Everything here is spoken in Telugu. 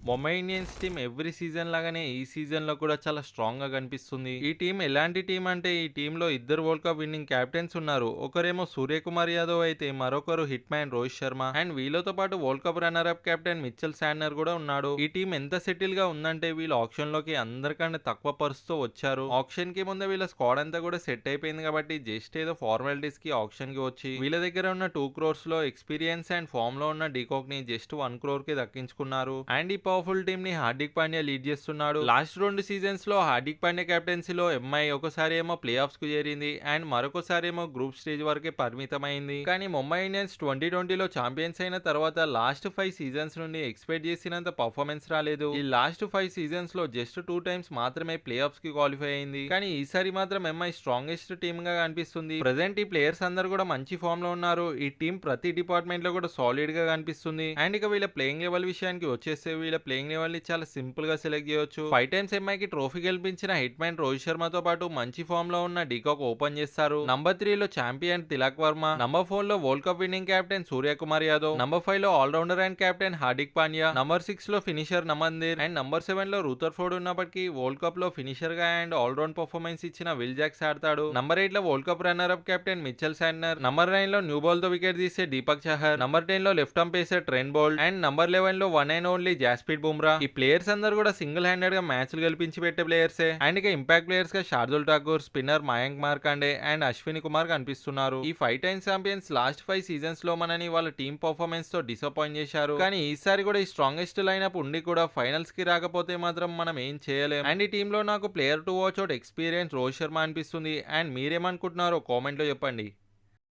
Mumbai Indians team every season లాగానే ఈ సీజన్ లో కూడా చాలా స్ట్రాంగ్ గా కనిపిస్తుంది. ఈ టీం ఎలాంటి టీం అంటే ఈ టీంలో ఇద్దరు వరల్డ్ కప్ విన్నింగ్ కెప్టెన్స్ ఉన్నారు. ఒకరేమో సూర్యకుమార్ యాదవ్ అయితే మరొకరు hit man Rohit Sharma and వీళ్ళతో పాటు world cup runner up captain Mitchell Santner కూడా ఉన్నాడు. ఈ టీం ఎంత సెటిల్ గా ఉందంటే వీళ్ళు ఆప్షన్ లోకి అందరికంటే తక్కువ పరుస్తూ వచ్చారు. ఆప్షన్ కి ముందే వీళ్ళ స్క్వాడ్ అంతా కూడా సెట్ అయిపోయింది కాబట్టి జస్ట్ ఏదో ఫార్మాలిటీస్ కి ఆప్షన్ కి వచ్చి వీళ్ళ దగ్గర ఉన్న 2 crores లో ఎక్స్పీరియన్స్ అండ్ ఫామ్ లో ఉన్న డీకాక్ ని జస్ట్ 1 crore కి దక్కించుకున్నారు. అండ్ ఈ పవర్ఫుల్ టీమ్ ని హార్దిక్ పాండ్యా లీడ్ చేస్తున్నాడు. లాస్ట్ 2 సీజన్స్ లో హార్దిక్ పాండ్యా కెప్టెన్సీలో ఎంఐ ఒకసారి ఏమో ప్లే ఆఫ్స్ కు చేరింది అండ్ మరొకసారి ఏమో గ్రూప్ స్టేజ్ వరకే పరిమితమైంది. కానీ ముంబై ఇండియన్స్ 2020లో ఛాంపియన్స్ అయిన తర్వాత లాస్ట్ 5 సీజన్స్ నుండి ఎక్స్పెక్ట్ చేసినంత పర్ఫార్మెన్స్ రాలేదు. ఈ లాస్ట్ 5 సీజన్స్ లో జస్ట్ 2 టైమ్స్ మాత్రమే ప్లే ఆఫ్స్ కి క్వాలిఫై అయింది. కానీ ఈసారి మాత్రం ఎంఐ స్ట్రాంగెస్ట్ టీమ్ గా కనిపిస్తుంది. ప్రెసెంట్ ఈ ప్లేయర్స్ అందరు కూడా మంచి ఫామ్ లో ఉన్నారు. ఈ టీం ప్రతి డిపార్ట్మెంట్ లో కూడా సాలిడ్ గా కనిపిస్తుంది. అండ్ ఇక వీళ్ళ ప్లేయింగ్ లెవెల్ విషయానికి వచ్చేస్తే వీళ్ళ ప్లేయింగ్ లెవెల్ ని చాలా సింపుల్ గా సెలెక్ట్ చేయొచ్చు. 5 టైమ్స్ ఎంఐకి ట్రోఫీ గెలిపించిన హిట్ మ్యాన్ రోహిత్ శర్మతో పాటు మంచి ఫామ్ లో ఉన్న డీకాక్ ఓపెన్ చేస్తారు. నంబర్ 3 లో ఛాంపియన్ తిలక్ వర్మ, నంబర్ 4 లో world cup winning captain Suryakumar Yadav, number 5 లో all-rounder and captain Hardik Pandya, number 6 లో ఫినిషర్ నమందీర్ అండ్ నంబర్ 7 లో రూథర్ఫోర్డ్ ఉన్నప్పటికీ వరల్డ్ కప్ లో ఫినిషర్ గా అండ్ ఆల్రౌండ్ పర్ఫార్మెన్స్ ఇచ్చిన విల్ జాక్స్ ఆడతాడు. నంబర్ 8 లో world cup runner up captain Mitchell Santner, number 9 లో న్యూ బాల్ తో వికెట్ తీసే దీపక్ చహర్, నంబర్ 10 లో left arm pacer Trent Boult and number 11 లో one and only Jaspreet Bumrah. ఈ ప్లేయర్స్ అందరూ కూడా సింగిల్ హ్యాండెడ్ గా మ్యాచ్లు గెలిపించి పెట్టే ప్లేయర్సే. అండ్ ఇక ఇంపాక్ట్ ప్లేయర్స్ గా శార్దుల్ ఠాకూర్, స్పిన్నర్ మయాంక్ మార్కండే అండ్ అశ్విని కుమార్ కనిపిస్తున్నారు. ఈ 5 టైమ్స్ ఛాంపియన్స్ లాస్ట్ 5 సీజన్స్ లో మనని వాళ్ళ టీమ్ పర్ఫార్మెన్స్ తో డిసప్పాయింట్ చేశారు. కానీ ఈసారి కూడా ఈ స్ట్రాంగెస్ట్ లైనప్ ఉండి కూడా ఫైనల్స్ కి రాకపోతే మాత్రం మనం ఏం చేయలేం. అండ్ ఈ టీమ్ లో నాకు player to watch out experience Rohit Sharma అనిపిస్తుంది. అండ్ మీరేమనుకుంటున్నారో కామెంట్ లో చెప్పండి.